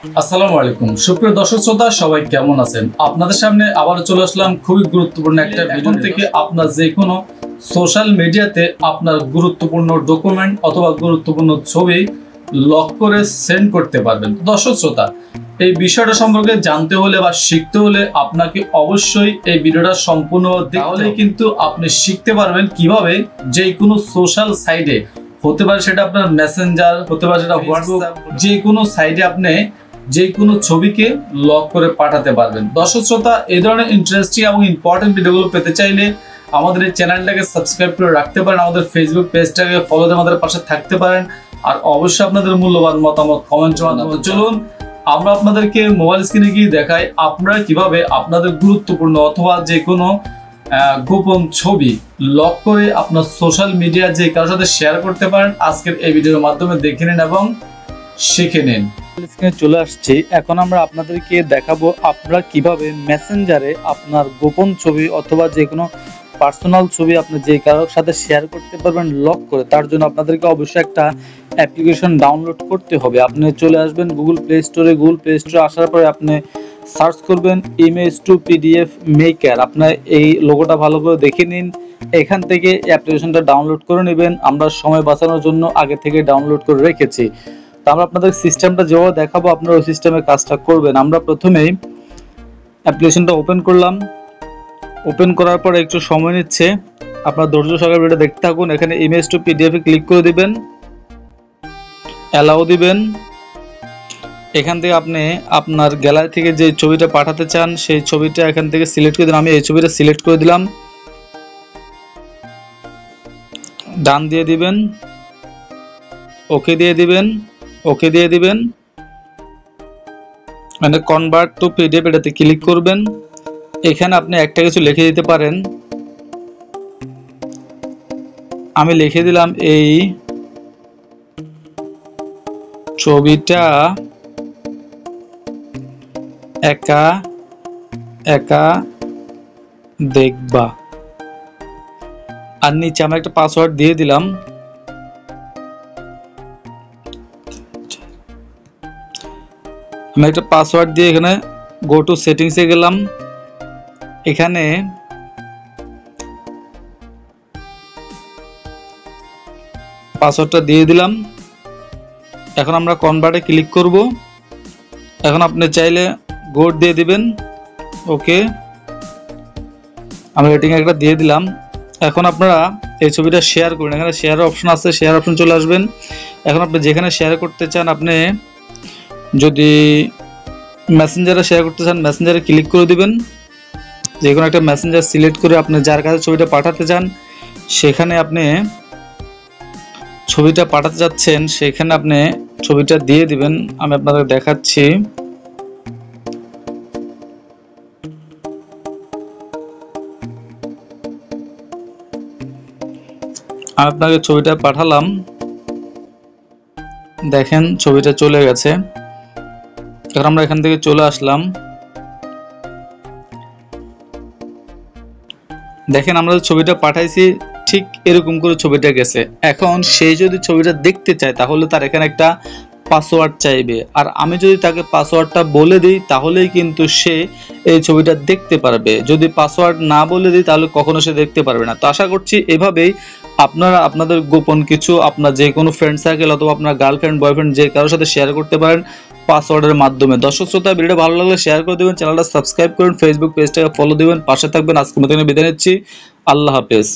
আসসালামু আলাইকুম সুপ্রিয় দর্শক শ্রোতা, সবাই কেমন আছেন? আপনাদের সামনে আবার চলে আসলাম খুবই গুরুত্বপূর্ণ একটা ভিডিও থেকে। আপনার যে কোনো সোশ্যাল মিডিয়াতে আপনার গুরুত্বপূর্ণ ডকুমেন্ট অথবা গুরুত্বপূর্ণ ছবি লক করে সেন্ড করতে পারবেন। দর্শক শ্রোতা, এই বিষয়টা সম্পর্কে জানতে হলে বা শিখতে হলে আপনাকে অবশ্যই এই ভিডিওটা সম্পূর্ণ দেখলে কিন্তু আপনি শিখতে পারবেন কিভাবে যে কোনো সোশ্যাল সাইটে, হতে পারে সেটা আপনার মেসেঞ্জার, হতে পারে সেটা হোয়াটসঅ্যাপ, যে কোনো সাইটে আপনি যে কোনো ছবিকে লক করে পাঠাতে পারবেন। দর্শক শ্রোতা, এই ধরনের ইন্টারেস্টিং এবং ইম্পর্টেন্ট ভিডিওগুলো পেতে চাইলে আমাদের এই চ্যানেলটাকে সাবস্ক্রাইব করে রাখতে পারেন, আমাদের ফেসবুক পেজটাকে ফলো দিয়ে আমাদের পাশে থাকতে পারেন, আর অবশ্যই আপনাদের মূল্যবান মতামত কমেন্টের মাধ্যমে চলুন আমরা আপনাদেরকে মোবাইল স্ক্রিনে গিয়ে দেখাই আপনারা কিভাবে আপনাদের গুরুত্বপূর্ণ অথবা যে কোনো গোপন ছবি লক করে আপনার সোশ্যাল মিডিয়া যে কারোর সাথে শেয়ার করতে পারেন। আজকের এই ভিডিওর মাধ্যমে দেখে নিন এবং শিখে নিন। স্ক্রিনে চলে আসছি। এখন আমরা আপনাদেরকে দেখাবো আপনারা কিভাবে মেসেঞ্জারে আপনার গোপন ছবি অথবা যে কোনো পার্সোনাল ছবি আপনি যে কারোর সাথে শেয়ার করতে পারবেন লক করে। তার জন্য আপনাদেরকে অবশ্যই একটা অ্যাপ্লিকেশন ডাউনলোড করতে হবে। আপনি চলে আসবেন গুগল প্লে স্টোরে। গুগল প্লে স্টোরে আসার পরে আপনি সার্চ করবেন ইমেজ টু পিডিএফ মেকার। আপনার এই লোগোটা ভালো করে দেখে নিন, এখান থেকে অ্যাপ্লিকেশনটা ডাউনলোড করে নেবেন। আমরা সময় বাঁচানোর জন্য আগে থেকে ডাউনলোড করে রেখেছি। তো আমরা আপনাদের সিস্টেমটা যেভাবে দেখাবো আপনারা ওই সিস্টেমে কাজটা করবেন। আমরা প্রথমেই অ্যাপ্লিকেশনটা ওপেন করলাম। ওপেন করার পর একটু সময় নিচ্ছে, আপনার ধৈর্য সহকারে ভিডিও দেখতে থাকুন। এখানে image to PDF A click করে দিবেন, অ্যালাউ দিবেন। এখান থেকে আপনি আপনার গ্যালারি থেকে যে ছবিটা পাঠাতে চান সেই ছবিটা এখান থেকে সিলেক্ট করে দিন। আমি এই ছবিটা সিলেক্ট করে দিলাম, ডান দিয়ে দিবেন, ওকে দিয়ে দিবেন, ওকে দিয়ে দিবেন। মানে কনভার্ট টু পিডিএফ এটাতে ক্লিক করবেন। এখানে আপনি একটা কিছু লিখে দিতে পারেন। আমি লিখে দিলাম এই ছবিটা একা একা দেখবা। আর নিচে আমি একটা পাসওয়ার্ড দিয়ে দিলাম। আমি একটা পাসওয়ার্ড দিয়ে এখানে গো টু সেটিংসে গেলাম। এখানে পাসওয়ার্ডটা দিয়ে দিলাম। এখন আমরা কনভার্টে ক্লিক করব। এখন আপনি চাইলে গোড দিয়ে দিবেন, ওকে। আমি রেটিং একটা দিয়ে দিলাম। এখন আপনারা এই ছবিটা শেয়ার করুন। এখানে শেয়ার অপশন আছে, শেয়ার অপশন চলে আসবেন। এখন আপনি যেখানে শেয়ার করতে চান, আপনি যদি মেসেঞ্জারে শেয়ার করতে চান মেসেঞ্জারে ক্লিক করে দিবেন। যে কোনো একটা মেসেঞ্জার সিলেক্ট করে আপনি যার কাছে ছবিটা পাঠাতে চান সেখানে আপনি ছবিটা পাঠাতে যাচ্ছেন সেখানে আপনি ছবিটা দিয়ে দিবেন। আমি আপনাদের দেখাচ্ছি। আমি আপনাকে ছবিটা পাঠালাম, দেখেন ছবিটা চলে গেছে। এখন আমরা এখান থেকে চলে আসলাম। দেখেন আমরা ছবিটা পাঠাইছি, ঠিক এরকম করে ছবিটা গেছে। এখন সে যদি ছবিটা দেখতে চায় তাহলে তার এখানে একটা পাসওয়ার্ড চাইবে, আর আমি যদি তাকে পাসওয়ার্ডটা বলে দিই তাহলেই কিন্তু সে এই ছবিটা দেখতে পারবে। যদি পাসওয়ার্ড না বলে দিই তাহলে কখনো সে দেখতে পারবে না। তো আশা করছি এভাবেই আপনারা আপনাদের গোপন কিছু আপনার যে কোনো ফ্রেন্ড সার্কেল অথবা আপনার গার্লফ্রেন্ড বয়ফ্রেন্ড যে কারোর সাথে শেয়ার করতে পারেন পাসওয়ার্ডের মাধ্যমে। দর্শক শ্রোতা, ভিডিওটা ভালো লাগলে শেয়ার করে দেবেন, চ্যানেলটা সাবস্ক্রাইব করুন, ফেসবুক পেজটাকে ফলো দিবেন, পাশে থাকবেন। আজকের মতো বিদায় নিচ্ছি। আল্লাহ হাফেজ।